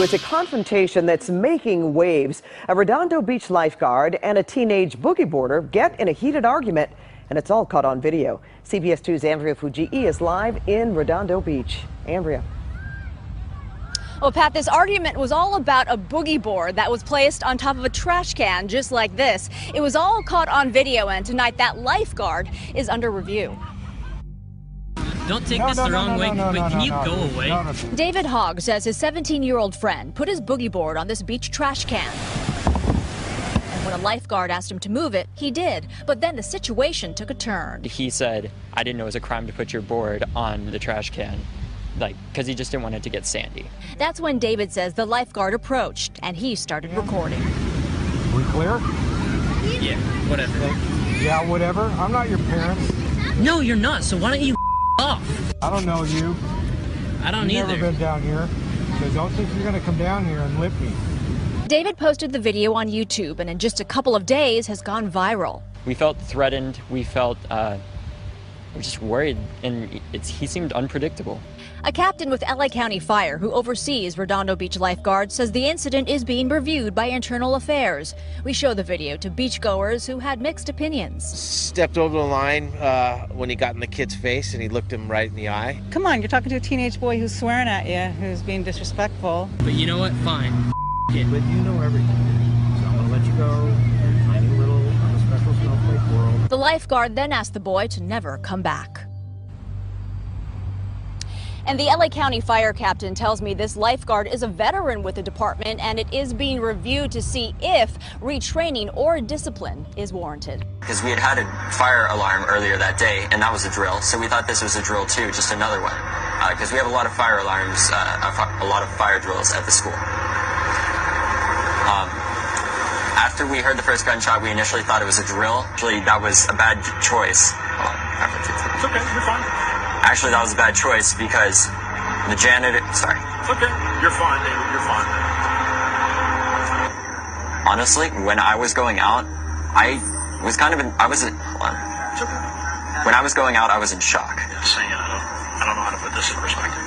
It's a confrontation that's making waves. A Redondo Beach lifeguard and a teenage boogie boarder get in a heated argument, and it's all caught on video. CBS 2's Andrea Fujii is live in Redondo Beach. Andrea. Well, Pat, this argument was all about a boogie board that was placed on top of a trash can just like this. It was all caught on video, and tonight that lifeguard is under review. Don't take this the wrong way, but can you go away? David Hogg says his 17-year-old friend put his boogie board on this beach trash can. And when a lifeguard asked him to move it, he did. But then the situation took a turn. He said, I didn't know it was a crime to put your board on the trash can, because he just didn't want it to get sandy. That's when David says the lifeguard approached, and he started recording. We clear? Yeah, whatever. Yeah, whatever. I'm not your parents. No, you're not, so why don't you off? I don't know you. I don't You've either. never been down here, so don't think you're going to come down here and lip me. David posted the video on YouTube, and in just a couple of days has gone viral. We felt threatened, we felt just worried, and he seemed unpredictable. A captain with LA County Fire who oversees Redondo Beach lifeguards says the incident is being reviewed by Internal Affairs. We show the video to beachgoers who had mixed opinions. Stepped over the line when he got in the kid's face and he looked him right in the eye. Come on, you're talking to a teenage boy who's swearing at you, who's being disrespectful. But you know what? Fine. But you know everything, so I'm going to let you go and find a little on a special snowflake world. The lifeguard then asked the boy to never come back. And the LA County Fire captain tells me this lifeguard is a veteran with the department, and it is being reviewed to see if retraining or discipline is warranted. Because we had a fire alarm earlier that day, and that was a drill, so we thought this was a drill too, just another one. Because we have a lot of fire alarms, a lot of fire drills at the school. After we heard the first gunshot, we initially thought it was a drill. Actually, that was a bad choice. It's okay, you're fine. Actually, that was a bad choice because the janitor, sorry. It's okay, you're fine, David, you're fine. Honestly, when I was going out, I was kind of hold on. It's okay. When I was going out, I was in shock. Just saying, I don't know how to put this in perspective.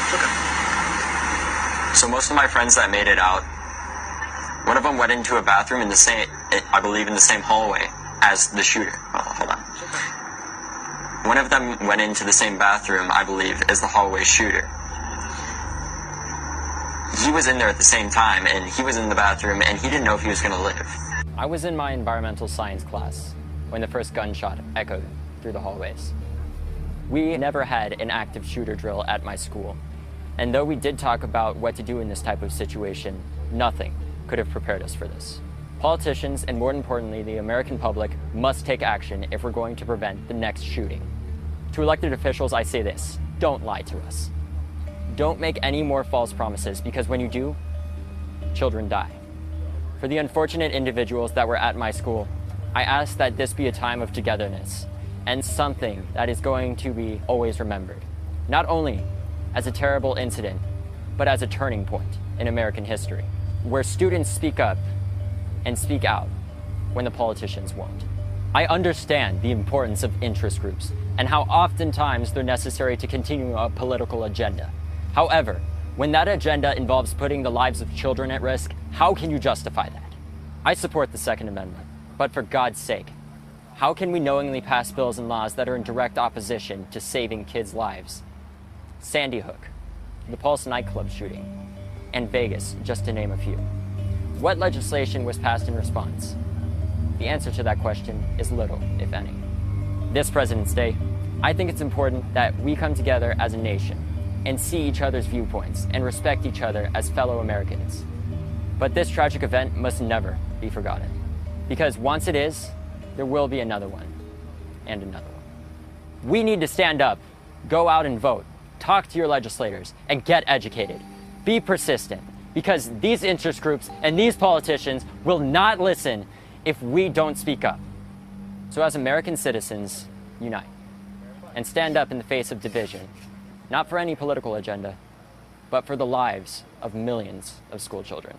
It's okay. So most of my friends that made it out, one of them went into a bathroom in the same, I believe in the same hallway as the shooter. Oh, hold on. One of them went into the same bathroom, I believe, as the hallway shooter. He was in there at the same time, and he was in the bathroom, and he didn't know if he was going to live. I was in my environmental science class when the first gunshot echoed through the hallways. We never had an active shooter drill at my school. And though we did talk about what to do in this type of situation, nothing could have prepared us for this. Politicians, and more importantly, the American public, must take action if we're going to prevent the next shooting. To elected officials, I say this: don't lie to us. Don't make any more false promises, because when you do, children die. For the unfortunate individuals that were at my school, I ask that this be a time of togetherness and something that is going to be always remembered, not only as a terrible incident, but as a turning point in American history, where students speak up and speak out when the politicians won't. I understand the importance of interest groups and how oftentimes they're necessary to continue a political agenda. However, when that agenda involves putting the lives of children at risk, how can you justify that? I support the Second Amendment, but for God's sake, how can we knowingly pass bills and laws that are in direct opposition to saving kids' lives? Sandy Hook, the Pulse nightclub shooting, and Vegas, just to name a few. What legislation was passed in response? The answer to that question is little, if any. This President's Day, I think it's important that we come together as a nation and see each other's viewpoints and respect each other as fellow Americans. But this tragic event must never be forgotten, because once it is, there will be another one, and another one. We need to stand up, go out and vote, talk to your legislators, and get educated. Be persistent, because these interest groups and these politicians will not listen if we don't speak up. So as American citizens, unite and stand up in the face of division, not for any political agenda, but for the lives of millions of school children.